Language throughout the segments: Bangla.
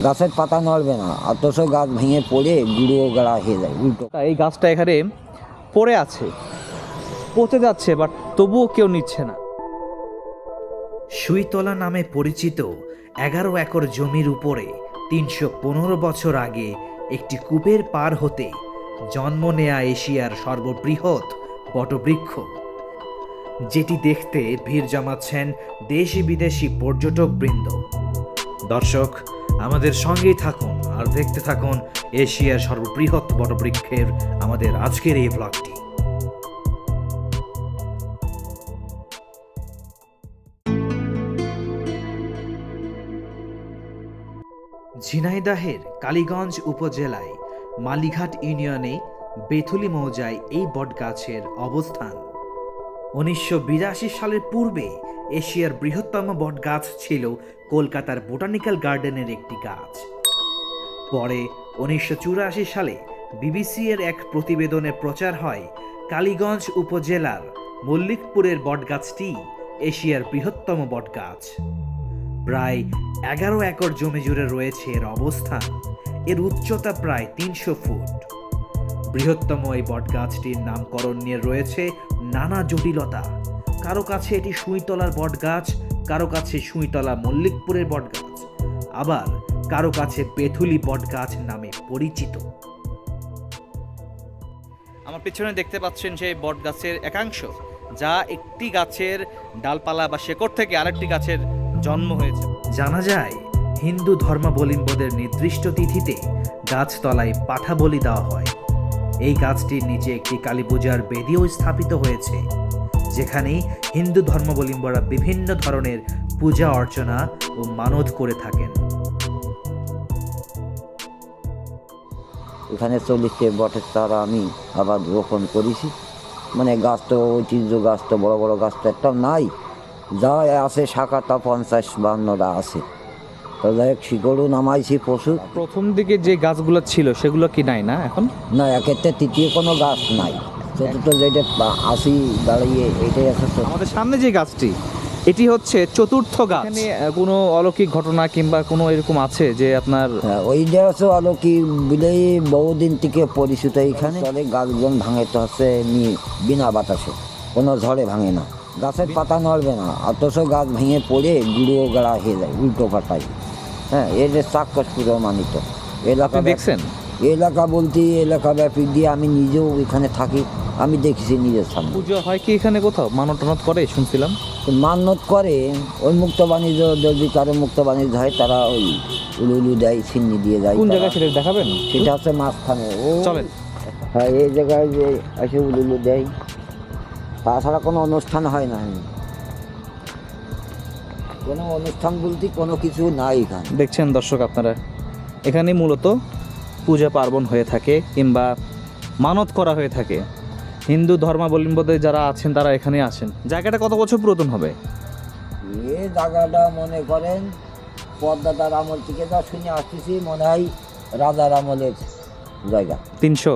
গাছের পাতা নড়বে না, অথচ গাছ ভেঙে পড়ে গুঁড়ো গাড়া হয়ে যায় উল্টো। এই গাছটা এখানে পড়ে আছে, পচে যাচ্ছে, বাট তবুও কেউ নিচ্ছে না। সুইতলা নামে পরিচিত 11 একর জমির উপরে 315 বছর আগে একটি কূপের পার হতে জন্ম নেয়া এশিয়ার সর্ববৃহৎ বটবৃক্ষ, যেটি দেখতে ভিড় জমাচ্ছেন দেশি বিদেশি পর্যটকবৃন্দ। দর্শক, আমাদের সঙ্গেই থাকুন আর দেখতে থাকুন এশিয়ার সর্ববৃহৎ বটবৃক্ষের আমাদের আজকের এই ব্লগটি। ঝিনাইদহের কালীগঞ্জ উপজেলায় মালিঘাট ইউনিয়নে বেথুলি মৌজায় এই বটগাছের অবস্থান। 1982 সালের পূর্বে এশিয়ার বৃহত্তম বটগাছ ছিল কলকাতার বোটানিক্যাল গার্ডেনের একটি গাছ। পরে 1984 সালে বিবিসি এর এক প্রতিবেদনে প্রচার হয় কালীগঞ্জ উপজেলার মল্লিকপুরের বটগাছটি এশিয়ার বৃহত্তম বটগাছ। প্রায় 11 একর জমি জুড়ে রয়েছে এর অবস্থান। এর উচ্চতা প্রায় 300 ফুট। বৃহত্তম এই বটগাছটির নামকরণ নিয়ে রয়েছে নানা জটিলতা। কারো কাছে এটি সুইতলার বটগাছ, কারো কাছে সুইতলা মল্লিকপুরের বটগাছ, আবার কারো কাছে বেথুলি বটগাছ নামে পরিচিত। আমার পিছনে দেখতে পাচ্ছেন সেই বট গাছের একাংশ, যা একটি গাছের ডালপালা বা শেকড় থেকে আরেকটি গাছের জন্ম হয়েছে। জানা যায় হিন্দু ধর্মাবলম্বীদের নির্দিষ্ট তিথিতে গাছতলায় পাঠা বলি দেওয়া হয়। এই গাছটির নিচে একটি কালী পূজার বেদিও স্থাপিত হয়েছে, যেখানে হিন্দু ধর্মাবলম্বীরা বিভিন্ন ধরনের পূজা অর্চনা ও মানত করে থাকেন। এখানে 40টে বটের চারা আমি আবার রোপণ করেছি। মানে গাছ তো ঐতিহ্য গাছ, তো বড় বড় গাছ তো একটাও নাই, যা আছে শাখাটা 50-52টা আছে। তো যাই হোক, শিকড়ও নামাইছি প্রচুর। প্রথম দিকে যে গাছগুলো ছিল সেগুলো কি নাই না এখন? না, একেতে তৃতীয় কোনো গাছ নাই। চতুর্থ যেটা আসি দাঁড়িয়ে এটাই আছে। আমাদের সামনে যে গাছটি, এটি হচ্ছে চতুর্থ গাছ। এখানে কোনো অলৌকিক ঘটনা কিংবা কোনো এরকম আছে যে আপনার? হ্যাঁ, ওইটা হচ্ছে অলৌকিক বিলেই বহুদিন থেকে পরিচিত। এখানে গাছগুলো ভাঙে তো হচ্ছে বিনা বাতাসে, কোনো ঝড়ে ভাঙে না। গাছের পাতা নড়বে না, অথচ গাছ ভেঙে পড়ে গুঁড়ো গাড়া হয়ে যায় উল্টো পাতায়। হ্যাঁ, এর চাক্ষুষ প্রমাণিত। এলাকা দেখছেন? এলাকা বলতে এলাকা ব্যাপী দিয়ে আমি নিজেও এখানে থাকি, আমি দেখেছি নিজের সামনে। পুজো হয় কি এখানে কোথাও? মানত টানত করে শুনছিলাম। মান্যত করে, ওই মুক্ত বাণিজ্য, যদি কারো মুক্ত বাণিজ্য হয় তারা ওই উলু দেয়, ছিন্নি দিয়ে যায়। কোন জায়গায় সেটা দেখাবেন? সেটা হচ্ছে মাঝখানে। ও চলেন। হ্যাঁ, এই জায়গায় যে এসে উলু দেয়, তাছাড়া কোনো অনুষ্ঠান হয় না। কোনো অনুষ্ঠান বলতে কোনো কিছু নাই এখানে। দেখছেন দর্শক আপনারা, এখানে মূলত পূজা পার্বণ হয়ে থাকে কিংবা মানত করা হয়ে থাকে। হিন্দু ধর্মাবলম্বীদের যারা আছেন তারা এখানে আসেন। জায়গাটা কত বছর পুরাতন হবে? এই জায়গাটা মনে করেন পদ্মাদার আমল থেকে যা শুনে আসতেছি, মনে হয় রাজার আমলের জায়গা। 300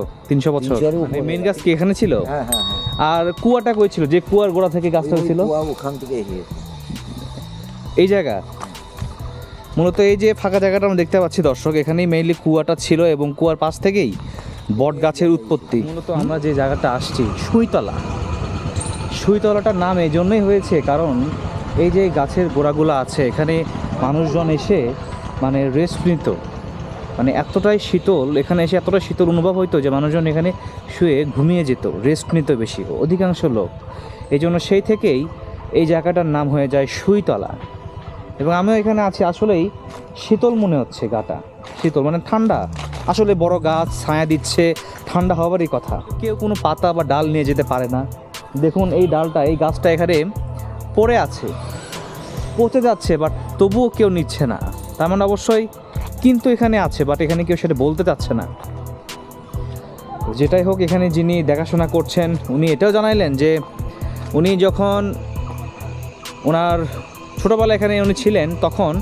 বছর। 300-এর উপরে। মেন গাছ কি এখানে ছিল? হ্যাঁ হ্যাঁ হ্যাঁ। আর কুয়াটা কই ছিল, যে কুয়ার গোড়া থেকে গাছটা ছিল? ওখান থেকে এসেছে এই জায়গা। মূলত এই যে ফাঁকা জায়গাটা আমরা দেখতে পাচ্ছি দর্শক, এখানেই মেইনলি কুয়াটা ছিল এবং কুয়ার পাশ থেকেই বট গাছের উৎপত্তি। মূলত আমরা যে জায়গাটা আসছি, সুইতলাটার নাম এই জন্যই হয়েছে কারণ এই যে গাছের গোড়াগুলো আছে, এখানে মানুষজন এসে মানে রেস্ট নিত। মানে এতটাই শীতল, এখানে এসে এতটাই শীতল অনুভব হইতো যে মানুষজন এখানে শুয়ে ঘুমিয়ে যেত, রেস্ট নিত বেশি অধিকাংশ লোক। এই জন্য সেই থেকেই এই জায়গাটার নাম হয়ে যায় সুইতলা। এবং আমিও এখানে আছি, আসলেই শীতল মনে হচ্ছে, গাটা শীতল মানে ঠান্ডা। আসলে বড় গাছ ছায়া দিচ্ছে, ঠান্ডা হওয়ারই কথা। কেউ কোনো পাতা বা ডাল নিয়ে যেতে পারে না। দেখুন এই ডালটা, এই গাছটা এখানে পড়ে আছে, পচে যাচ্ছে, বাট তবুও কেউ নিচ্ছে না। তার মানে অবশ্যই কিন্তু এখানে আছে, বাট এখানে কেউ সেটা বলতে চাচ্ছে না। যেটাই হোক, এখানে যিনি দেখাশোনা করছেন উনি এটাও জানাইলেন যে উনি যখন ওনার ছোটোবেলায় এখানে উনি ছিলেন, তখন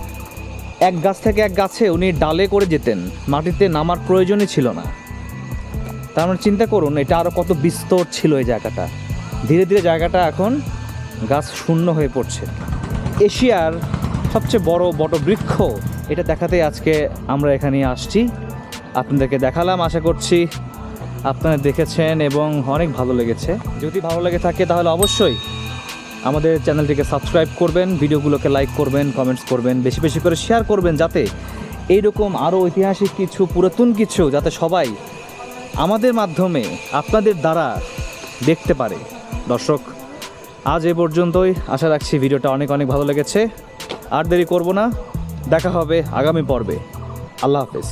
এক গাছ থেকে এক গাছে উনি ডালে করে যেতেন, মাটিতে নামার প্রয়োজনই ছিল না। তার মানে চিন্তা করুন, এটা আরও কত বিস্তর ছিল এই জায়গাটা। ধীরে ধীরে জায়গাটা এখন গাছ শূন্য হয়ে পড়ছে। এশিয়ার সবচেয়ে বড় বটবৃক্ষ এটা দেখাতেই আজকে আমরা এখানে আসছি, আপনাদেরকে দেখালাম। আশা করছি আপনারা দেখেছেন এবং অনেক ভালো লেগেছে। যদি ভালো লেগে থাকে তাহলে অবশ্যই আমাদের চ্যানেলটিকে সাবস্ক্রাইব করবেন, ভিডিওগুলোকে লাইক করবেন, কমেন্টস করবেন, বেশি বেশি করে শেয়ার করবেন, যাতে এইরকম আরও ঐতিহাসিক কিছু, পুরাতন কিছু যাতে সবাই আমাদের মাধ্যমে আপনাদের দ্বারা দেখতে পারে। দর্শক, আজ এ পর্যন্তই। আশা রাখছি ভিডিওটা অনেক অনেক ভালো লেগেছে। আর দেরি করব না, দেখা হবে আগামী পর্বে। আল্লাহ হাফেজ।